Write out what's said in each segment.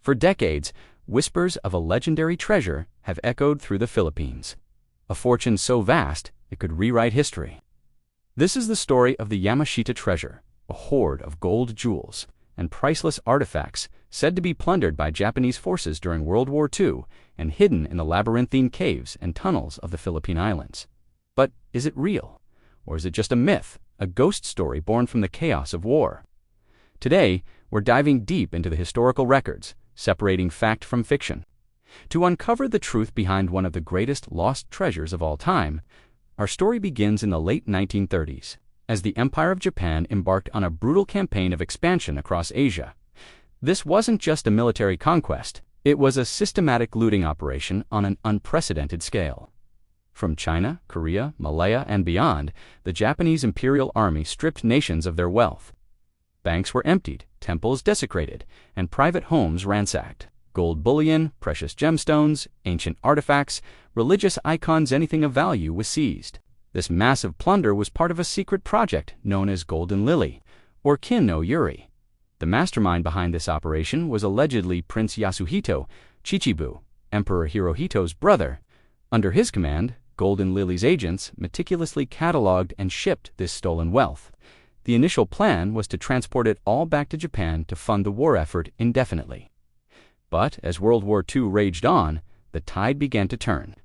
For decades, whispers of a legendary treasure have echoed through the Philippines, a fortune so vast it could rewrite history. This is the story of the Yamashita Treasure, a hoard of gold jewels and priceless artifacts said to be plundered by Japanese forces during World War II and hidden in the labyrinthine caves and tunnels of the Philippine Islands. But is it real? Or is it just a myth, a ghost story born from the chaos of war? Today, we're diving deep into the historical records, separating fact from fiction. To uncover the truth behind one of the greatest lost treasures of all time, our story begins in the late 1930s, as the Empire of Japan embarked on a brutal campaign of expansion across Asia. This wasn't just a military conquest, it was a systematic looting operation on an unprecedented scale. From China, Korea, Malaya, and beyond, the Japanese Imperial Army stripped nations of their wealth. Banks were emptied, temples desecrated, and private homes ransacked. Gold bullion, precious gemstones, ancient artifacts, religious icons, anything of value was seized. This massive plunder was part of a secret project known as Golden Lily, or Kin no Yuri. The mastermind behind this operation was allegedly Prince Yasuhito Chichibu, Emperor Hirohito's brother. Under his command, Golden Lily's agents meticulously cataloged and shipped this stolen wealth. The initial plan was to transport it all back to Japan to fund the war effort indefinitely. But as World War II raged on, the tide began to turn.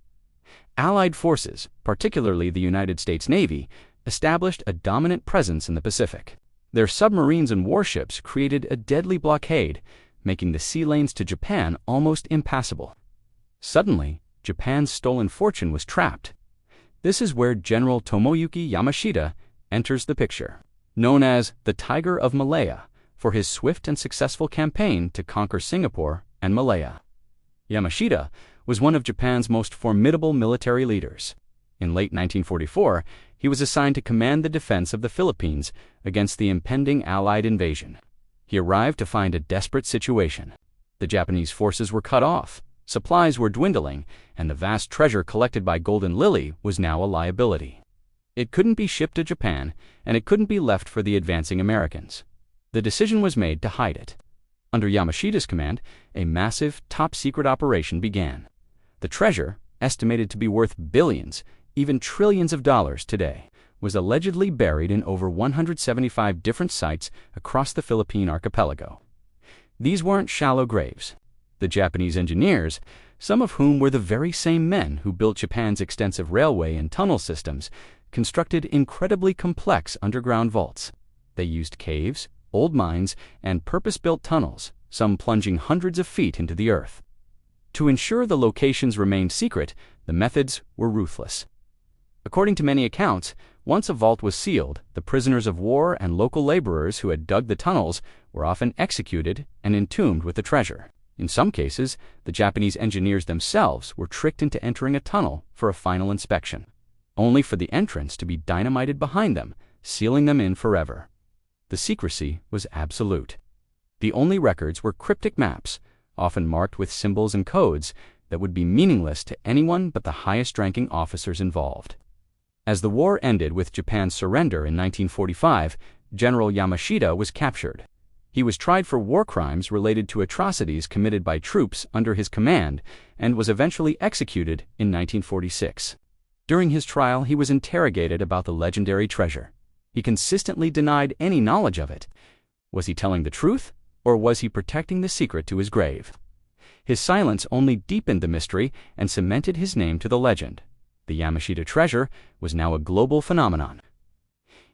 Allied forces, particularly the United States Navy, established a dominant presence in the Pacific. Their submarines and warships created a deadly blockade, making the sea lanes to Japan almost impassable. Suddenly, Japan's stolen fortune was trapped. This is where General Tomoyuki Yamashita enters the picture. Known as the Tiger of Malaya for his swift and successful campaign to conquer Singapore and Malaya. Yamashita was one of Japan's most formidable military leaders. In late 1944, he was assigned to command the defense of the Philippines against the impending Allied invasion. He arrived to find a desperate situation. The Japanese forces were cut off, supplies were dwindling, and the vast treasure collected by Golden Lily was now a liability. It couldn't be shipped to Japan, and it couldn't be left for the advancing Americans. The decision was made to hide it. Under Yamashita's command, a massive, top-secret operation began. The treasure, estimated to be worth billions, even trillions of dollars today, was allegedly buried in over 175 different sites across the Philippine archipelago. These weren't shallow graves. The Japanese engineers, some of whom were the very same men who built Japan's extensive railway and tunnel systems, constructed incredibly complex underground vaults. They used caves, old mines, and purpose-built tunnels, some plunging hundreds of feet into the earth. To ensure the locations remained secret, the methods were ruthless. According to many accounts, once a vault was sealed, the prisoners of war and local laborers who had dug the tunnels were often executed and entombed with the treasure. In some cases, the Japanese engineers themselves were tricked into entering a tunnel for a final inspection, only for the entrance to be dynamited behind them, sealing them in forever. The secrecy was absolute. The only records were cryptic maps, often marked with symbols and codes that would be meaningless to anyone but the highest-ranking officers involved. As the war ended with Japan's surrender in 1945, General Yamashita was captured. He was tried for war crimes related to atrocities committed by troops under his command and was eventually executed in 1946. During his trial, he was interrogated about the legendary treasure. He consistently denied any knowledge of it. Was he telling the truth, or was he protecting the secret to his grave? His silence only deepened the mystery and cemented his name to the legend. The Yamashita Treasure was now a global phenomenon.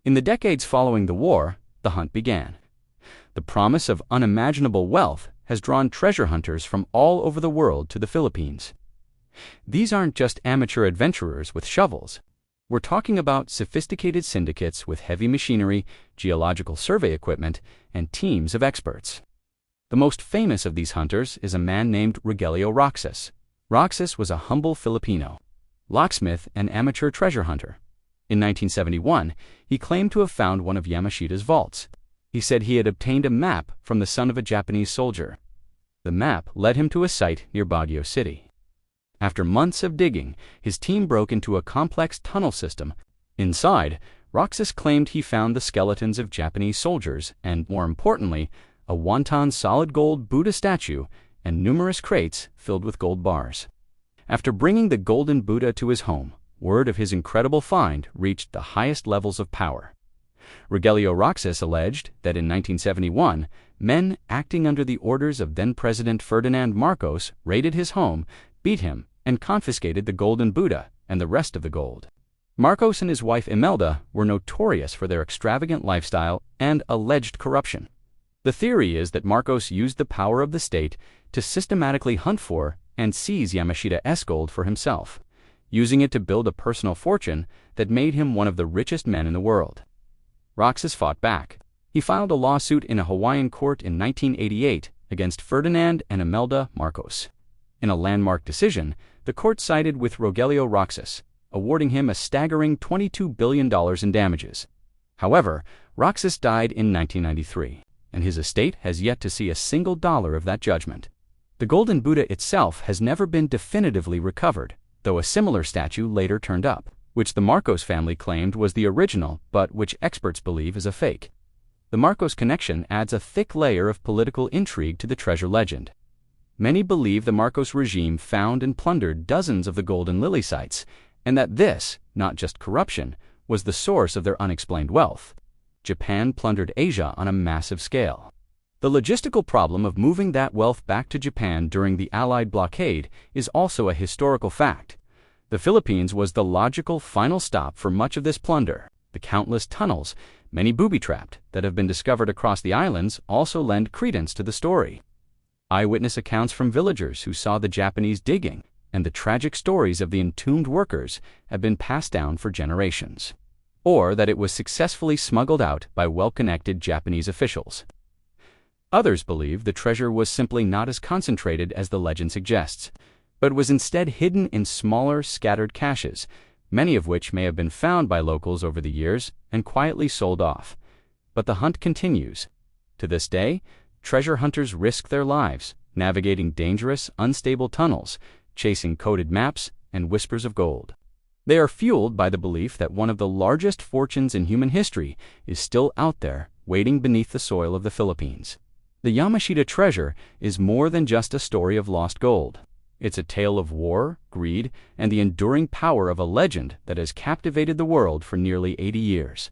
In the decades following the war, the hunt began. The promise of unimaginable wealth has drawn treasure hunters from all over the world to the Philippines. These aren't just amateur adventurers with shovels. We're talking about sophisticated syndicates with heavy machinery, geological survey equipment, and teams of experts. The most famous of these hunters is a man named Rogelio Roxas. Roxas was a humble Filipino, locksmith and amateur treasure hunter. In 1971, he claimed to have found one of Yamashita's vaults. He said he had obtained a map from the son of a Japanese soldier. The map led him to a site near Baguio City. After months of digging, his team broke into a complex tunnel system. Inside, Roxas claimed he found the skeletons of Japanese soldiers and, more importantly, a wonton solid gold Buddha statue and numerous crates filled with gold bars. After bringing the golden Buddha to his home, word of his incredible find reached the highest levels of power. Rogelio Roxas alleged that in 1971, men acting under the orders of then-President Ferdinand Marcos raided his home, beat him, and confiscated the golden Buddha and the rest of the gold. Marcos and his wife Imelda were notorious for their extravagant lifestyle and alleged corruption. The theory is that Marcos used the power of the state to systematically hunt for and seize Yamashita's gold for himself, using it to build a personal fortune that made him one of the richest men in the world. Roxas fought back. He filed a lawsuit in a Hawaiian court in 1988 against Ferdinand and Imelda Marcos. In a landmark decision, the court sided with Rogelio Roxas, awarding him a staggering $22 billion in damages. However, Roxas died in 1993, and his estate has yet to see a single dollar of that judgment. The golden Buddha itself has never been definitively recovered, though a similar statue later turned up, which the Marcos family claimed was the original but which experts believe is a fake. The Marcos connection adds a thick layer of political intrigue to the treasure legend. Many believe the Marcos regime found and plundered dozens of the golden lily sites, and that this, not just corruption, was the source of their unexplained wealth. Japan plundered Asia on a massive scale. The logistical problem of moving that wealth back to Japan during the Allied blockade is also a historical fact. The Philippines was the logical final stop for much of this plunder. The countless tunnels, many booby-trapped, that have been discovered across the islands also lend credence to the story. Eyewitness accounts from villagers who saw the Japanese digging and the tragic stories of the entombed workers have been passed down for generations. Or that it was successfully smuggled out by well-connected Japanese officials. Others believe the treasure was simply not as concentrated as the legend suggests, but was instead hidden in smaller, scattered caches, many of which may have been found by locals over the years and quietly sold off. But the hunt continues. To this day, treasure hunters risk their lives, navigating dangerous, unstable tunnels, chasing coded maps and whispers of gold. They are fueled by the belief that one of the largest fortunes in human history is still out there, waiting beneath the soil of the Philippines. The Yamashita treasure is more than just a story of lost gold. It's a tale of war, greed, and the enduring power of a legend that has captivated the world for nearly 80 years.